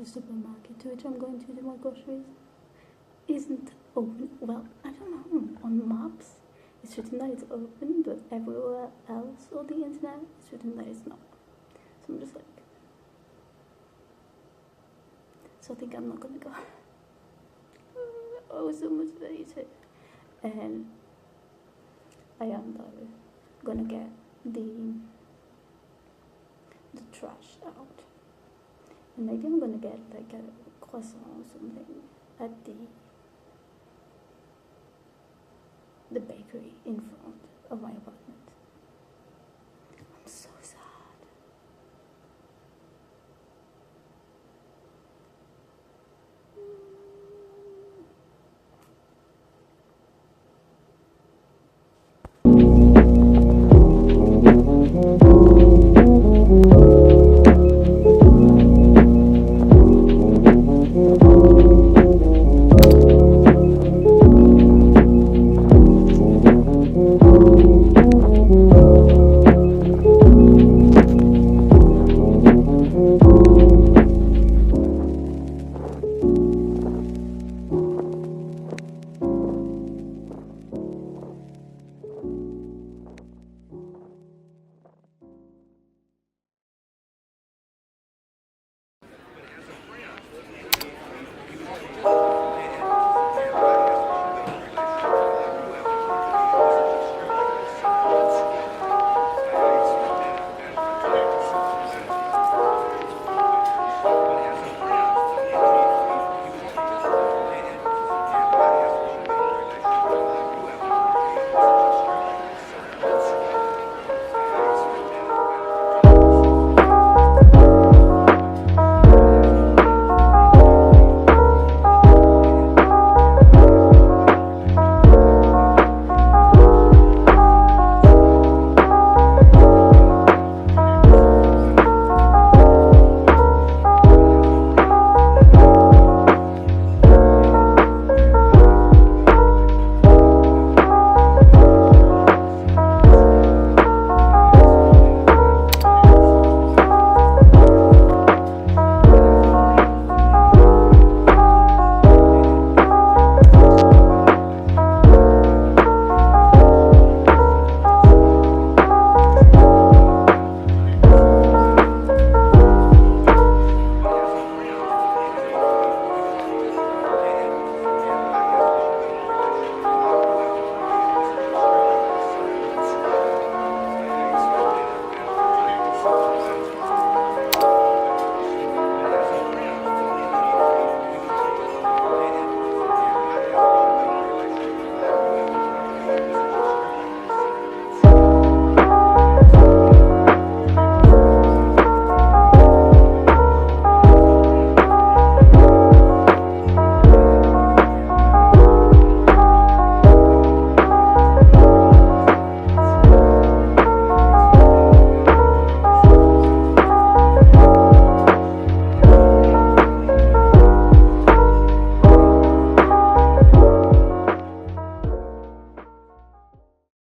the supermarket to which I'm going to do my groceries isn't open. Well, I don't know, on maps it's written that it's open, but everywhere else on the internet it's written that it's not. So I'm just like, so I think I'm not gonna go. I was so motivated, and I am though gonna get the trash out, and maybe I'm gonna get like a croissant or something at the bakery in front of my apartment. I'm so sad.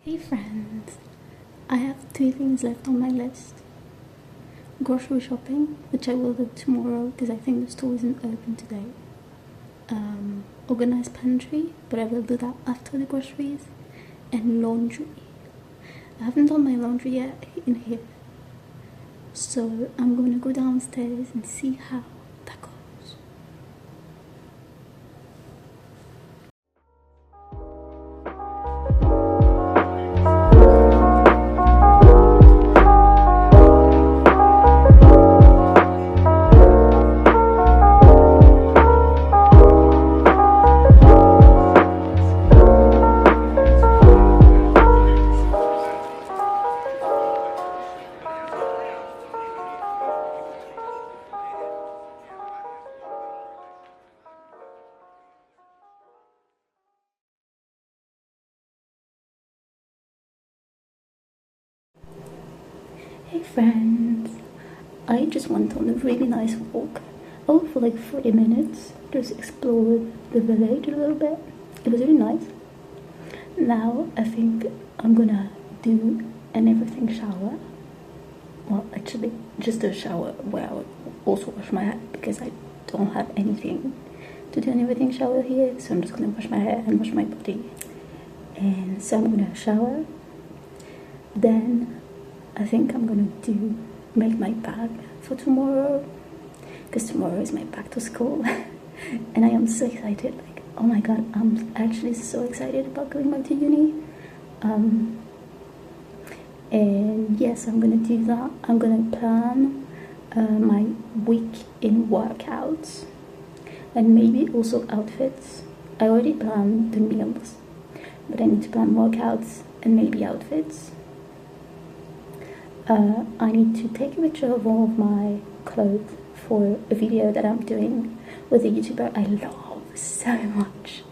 Hey friends, I have 3 things left on my list. Grocery shopping, which I will do tomorrow because I think the store isn't open today. Organized pantry, but I will do that after the groceries. And laundry. I haven't done my laundry yet in here, so I'm going to go downstairs and see how that goes. Hey friends, I just went on a really nice walk. I walked for like 40 minutes, just explored the village a little bit. It was really nice. Now I think I'm gonna do an everything shower. Well, actually, just a shower where I would also wash my hair because I don't have anything to do, anything shower here, so I'm just gonna wash my hair and wash my body. And so I'm gonna shower, then I think I'm gonna make my bag for tomorrow, because tomorrow is my back to school. And I am so excited, like, oh my god, I'm actually so excited about going back to uni. And yes, I'm gonna do that. I'm gonna plan my week in workouts, and maybe also outfits. I already planned the meals, but I need to plan workouts and maybe outfits. I need to take a picture of all of my clothes for a video that I'm doing with a YouTuber I love so much,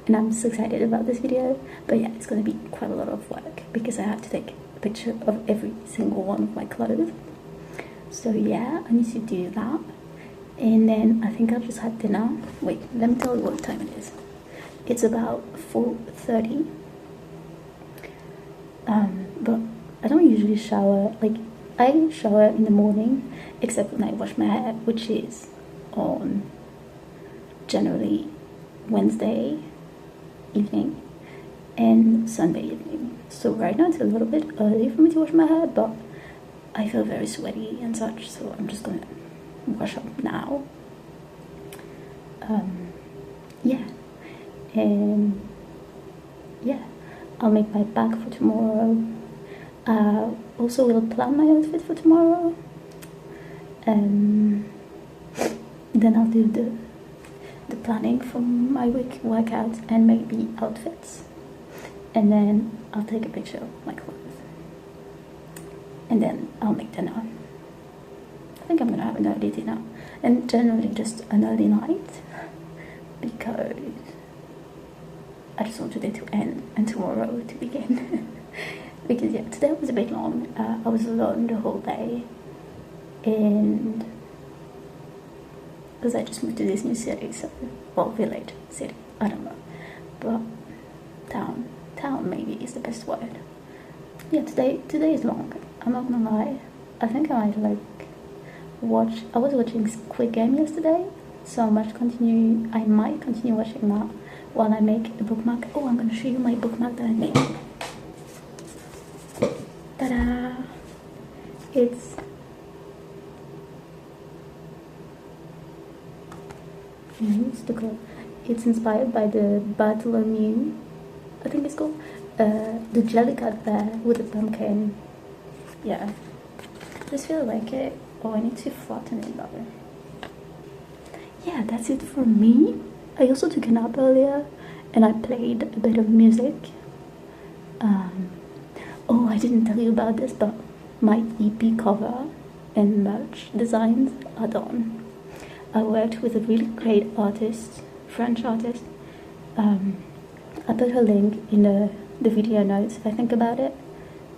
and I'm so excited about this video. But yeah, it's gonna be quite a lot of work because I have to take a picture of every single one of my clothes. So yeah, I need to do that, and then I think I'll just have dinner. Wait, let me tell you what time it is. It's about 4:30. But I don't usually shower. Like, I shower in the morning, except when I wash my hair, which is on generally Wednesday evening and Sunday evening. So right now it's a little bit early for me to wash my hair, but I feel very sweaty and such, so I'm just gonna wash up now. Yeah, and yeah, I'll make my bag for tomorrow. Also will plan my outfit for tomorrow. Then I'll do the planning for my week workouts and maybe outfits. And then I'll take a picture of my clothes. And then I'll make dinner. I think I'm gonna have an early dinner, and generally just an early night, because I just want today to end and tomorrow to begin. Because yeah, today was a bit long. I was alone the whole day, and because I just moved to this new city, so, well, village, city, I don't know, but town maybe is the best word. Yeah, today is long. I'm not gonna lie. I think I might I was watching Squid Game yesterday, so I might continue watching that while I make a bookmark. Oh, I'm gonna show you my bookmark that I made. Ta-da! It's It's inspired by the Bartholomew, I think it's called, the Jellicat bear with a pumpkin. Yeah, I just feel like it. Oh, I need to flatten it though. Yeah, that's it for me. I also took a nap earlier, and I played a bit of music. Oh, I didn't tell you about this, but my EP cover and merch designs are done. I worked with a really great artist, French artist. I put her link in the video notes if I think about it.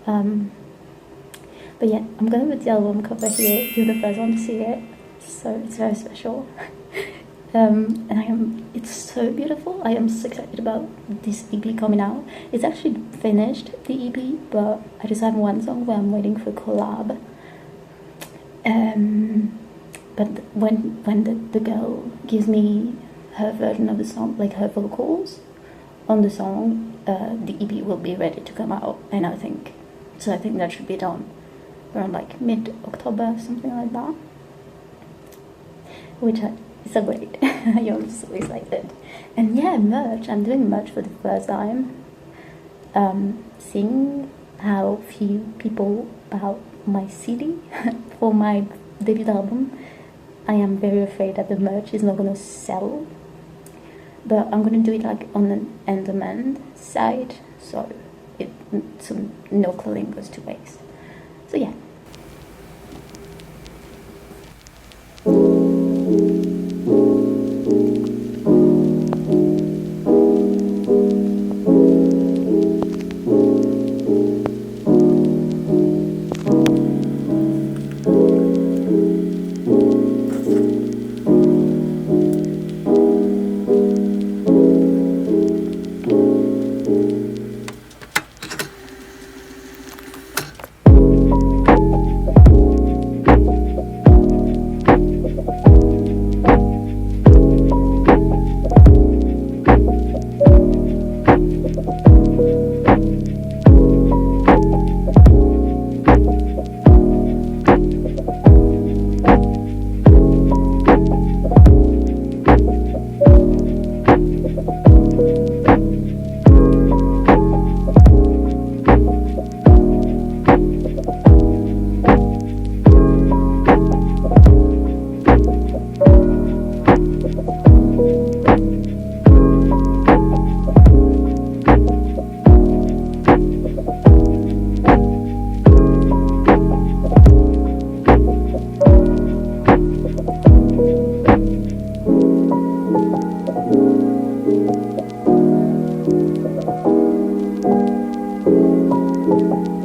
But yeah, I'm going with the album cover here. You're the first one to see it, so it's very special. And it's so beautiful. I am so excited about this EP coming out. It's actually finished, the EP, but I just have one song where I'm waiting for a collab. But when the girl gives me her version of the song, like her vocals on the song, the EP will be ready to come out, and I think that should be done around like mid-October, something like that, which is so great. I am so excited. And yeah, merch. I'm doing merch for the first time. Seeing how few people bought my CD for my debut album, I am very afraid that the merch is not gonna sell. But I'm gonna do it like on an on-demand site, so no clothing goes to waste. So yeah,